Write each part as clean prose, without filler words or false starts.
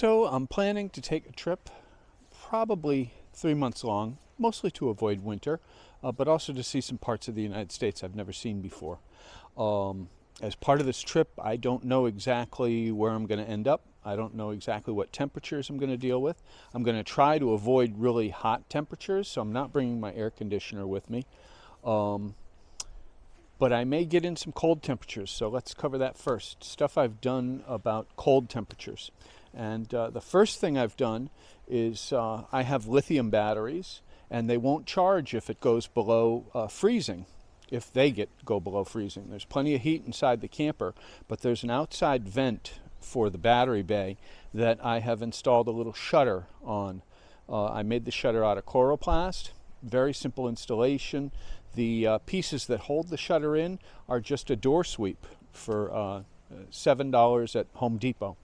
So I'm planning to take a trip, probably 3 months long, mostly to avoid winter, but also to see some parts of the United States I've never seen before. As part of this trip, I don't know exactly where I'm going to end up. I don't know exactly what temperatures I'm going to deal with. I'm going to try to avoid really hot temperatures, so I'm not bringing my air conditioner with me. But I may get in some cold temperatures, so let's cover that first. Stuff I've done about cold temperatures. And the first thing I've done is I have lithium batteries, and they won't charge if it goes below freezing, if they go below freezing. There's plenty of heat inside the camper, but there's an outside vent for the battery bay that I have installed a little shutter on. I made the shutter out of chloroplast. Very simple installation. The pieces that hold the shutter in are just a door sweep for $7 at Home Depot.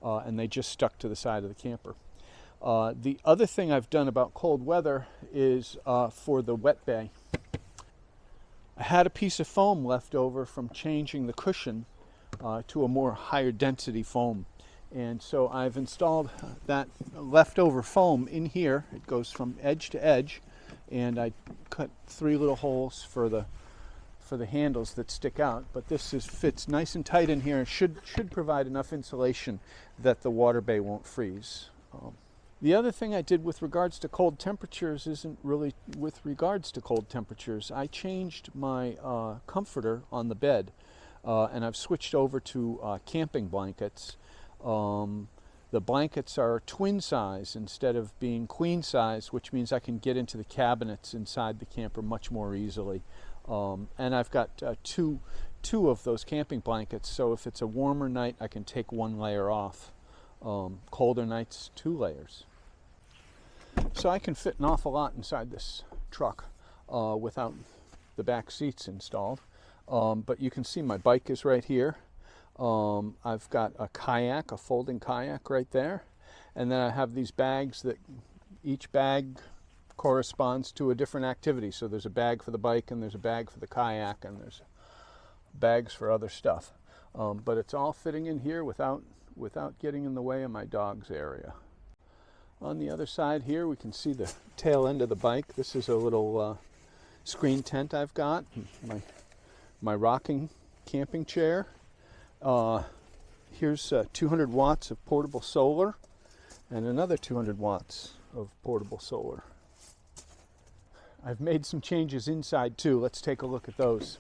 And they just stuck to the side of the camper. The other thing I've done about cold weather is for the wet bay. I had a piece of foam left over from changing the cushion to a more higher density foam. And so I've installed that leftover foam in here. It goes from edge to edge, and I cut 3 little holes for the handles that stick out. But this fits nice and tight in here and should provide enough insulation that the water bay won't freeze. The other thing I did with regards to cold temperatures isn't really with regards to cold temperatures. I changed my comforter on the bed, and I've switched over to camping blankets. The blankets are twin size instead of being queen size, which means I can get into the cabinets inside the camper much more easily. And I've got two of those camping blankets, so if it's a warmer night, I can take 1 layer off. Colder nights, 2 layers. So I can fit an awful lot inside this truck without the back seats installed. But you can see my bike is right here. I've got a kayak, a folding kayak right there. And then I have these bags that each bag corresponds to a different activity. So there's a bag for the bike, and there's a bag for the kayak, and there's bags for other stuff. But it's all fitting in here without getting in the way of my dog's area. On the other side here, we can see the tail end of the bike. This is a little screen tent I've got. My rocking camping chair. Here's 200 watts of portable solar and another 200 watts of portable solar. I've made some changes inside too. Let's take a look at those.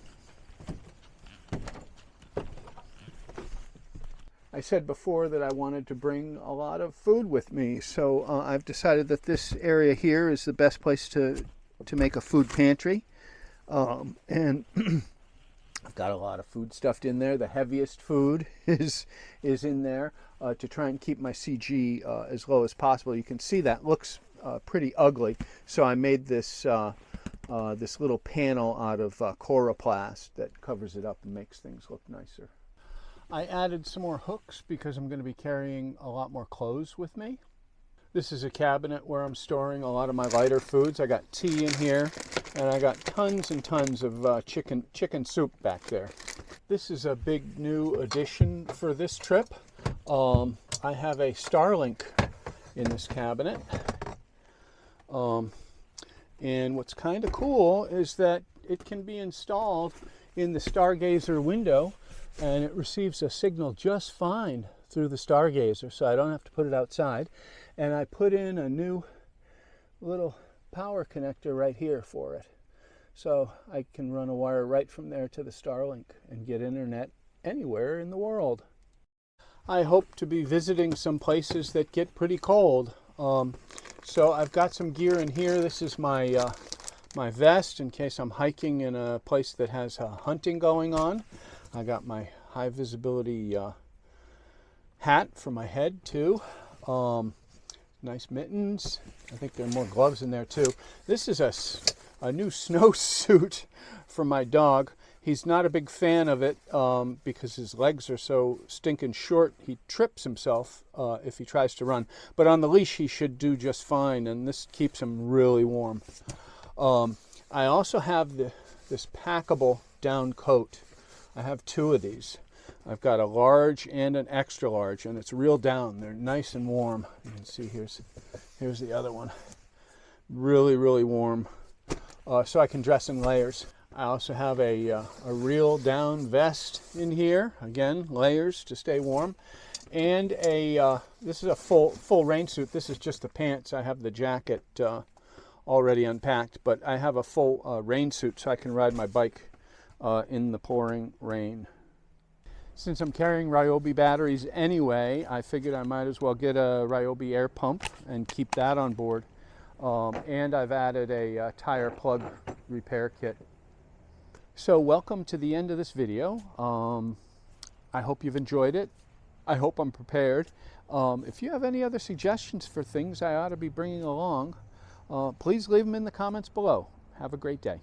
I said before that I wanted to bring a lot of food with me, so I've decided that this area here is the best place to make a food pantry. And I've got a lot of food stuffed in there. The heaviest food is in there to try and keep my CG as low as possible. You can see that looks pretty ugly, so I made this this little panel out of chloroplast that covers it up and makes things look nicer. I added some more hooks because I'm going to be carrying a lot more clothes with me. This is a cabinet where I'm storing a lot of my lighter foods. I got tea in here, and I got tons and tons of chicken soup back there. This is a big new addition for this trip. I have a Starlink in this cabinet. And what's kind of cool is that it can be installed in the Stargazer window, and it receives a signal just fine through the Stargazer, so I don't have to put it outside. And I put in a new little power connector right here for it, so I can run a wire right from there to the Starlink and get internet anywhere in the world. I hope to be visiting some places that get pretty cold, so I've got some gear in here. This is my my vest in case I'm hiking in a place that has hunting going on. I got my high visibility hat for my head too. Nice mittens. I think there are more gloves in there too. This is a new snowsuit for my dog. He's not a big fan of it because his legs are so stinking short. He trips himself if he tries to run. But on the leash he should do just fine, and this keeps him really warm. I also have this packable down coat. I have 2 of these. I've got a large and an extra large, and it's real down. They're nice and warm. You can see here's the other one. Really, really warm. So I can dress in layers. I also have a real down vest in here. Again, layers to stay warm. And this is a full rain suit. This is just the pants. I have the jacket already unpacked, but I have a full rain suit so I can ride my bike in the pouring rain. Since I'm carrying Ryobi batteries anyway, I figured I might as well get a Ryobi air pump and keep that on board. And I've added a tire plug repair kit. So welcome to the end of this video. I hope you've enjoyed it. I hope I'm prepared. If you have any other suggestions for things I ought to be bringing along, please leave them in the comments below. Have a great day.